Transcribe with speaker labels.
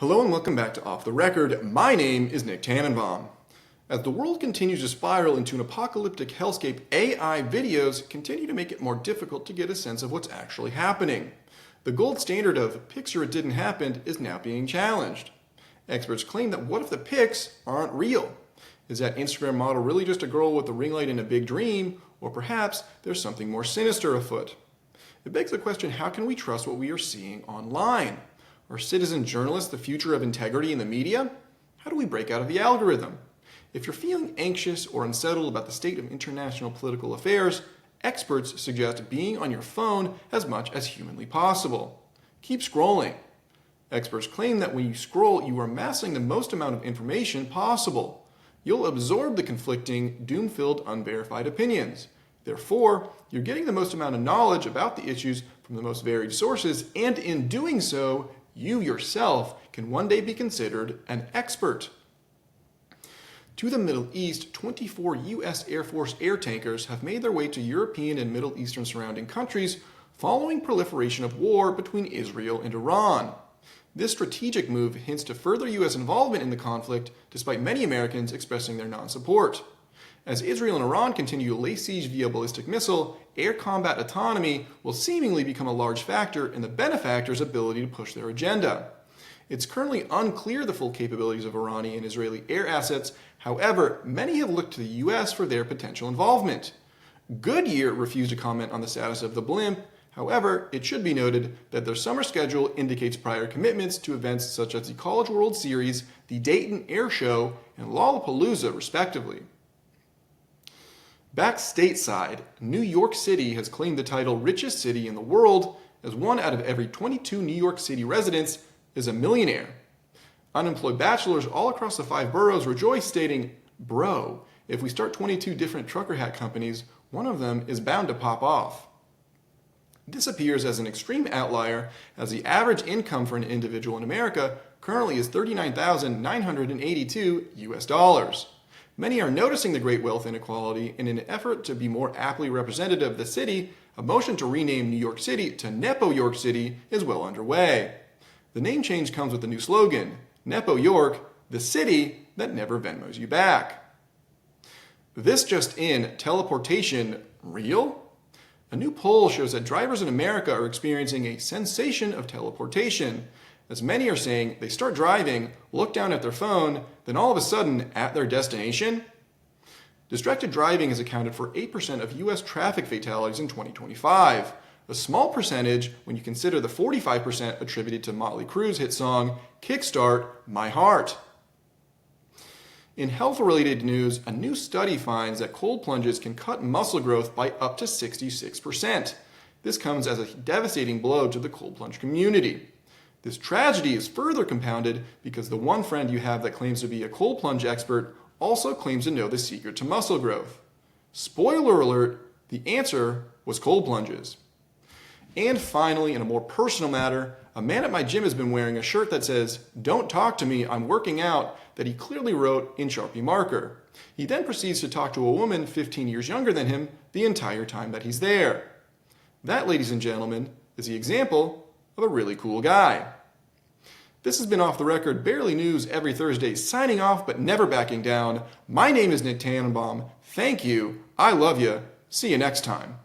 Speaker 1: Hello and welcome back to Off the Record. My name is Nick Tannenbaum. As the world continues to spiral into an apocalyptic hellscape, AI videos continue to make it more difficult to get a sense of what's actually happening. The gold standard of "picture it didn't happen" is now being challenged. Experts claim that what if the pics aren't real? Is that Instagram model really just a girl with a ring light and a big dream? Or perhaps there's something more sinister afoot? It begs the question, how can we trust what we are seeing online? Are citizen journalists the future of integrity in the media? How do we break out of the algorithm? If you're feeling anxious or unsettled about the state of international political affairs, experts suggest being on your phone as much as humanly possible. Keep scrolling. Experts claim that when you scroll, you are amassing the most amount of information possible. You'll absorb the conflicting, doom-filled, unverified opinions. Therefore, you're getting the most amount of knowledge about the issues from the most varied sources, and in doing so, you yourself can one day be considered an expert. To the Middle East, 24 U.S. Air Force air tankers have made their way to European and Middle Eastern surrounding countries following proliferation of war between Israel and Iran. This strategic move hints to further U.S. involvement in the conflict, despite many Americans expressing their non-support. As Israel and Iran continue to lay siege via ballistic missile, air combat autonomy will seemingly become a large factor in the benefactors' ability to push their agenda. It's currently unclear the full capabilities of Iranian and Israeli air assets. However, many have looked to the U.S. for their potential involvement. Goodyear refused to comment on the status of the blimp. However, it should be noted that their summer schedule indicates prior commitments to events such as the College World Series, the Dayton Air Show, and Lollapalooza, respectively. Back stateside, New York City has claimed the title richest city in the world, as 1 out of every 22 New York City residents is a millionaire. Unemployed bachelors all across the 5 boroughs rejoice, stating, "Bro, if we start 22 different trucker hat companies, one of them is bound to pop off." This appears as an extreme outlier, as the average income for an individual in America currently is $39,982 US. Many are noticing the great wealth inequality, and in an effort to be more aptly representative of the city, a motion to rename New York City to Nepo York City is well underway. The name change comes with a new slogan, Nepo York, the city that never Venmos you back. This just in, teleportation real? A new poll shows that drivers in America are experiencing a sensation of teleportation, as many are saying they start driving, look down at their phone, then all of a sudden at their destination. Distracted driving has accounted for 8% of U.S. traffic fatalities in 2025, a small percentage when you consider the 45% attributed to Motley Crue's hit song, Kickstart My Heart. In health-related news, a new study finds that cold plunges can cut muscle growth by up to 66%. This comes as a devastating blow to the cold plunge community. This tragedy is further compounded because the one friend you have that claims to be a cold plunge expert also claims to know the secret to muscle growth. Spoiler alert, the answer was cold plunges. And finally, in a more personal matter, a man at my gym has been wearing a shirt that says, "Don't talk to me, I'm working out," that he clearly wrote in Sharpie marker. He then proceeds to talk to a woman 15 years younger than him the entire time that he's there. That, ladies and gentlemen, is the example of a really cool guy. This has been Off the Record, barely news every Thursday, signing off but never backing down. My name is Nick Tannenbaum. Thank you. I love you. See you next time.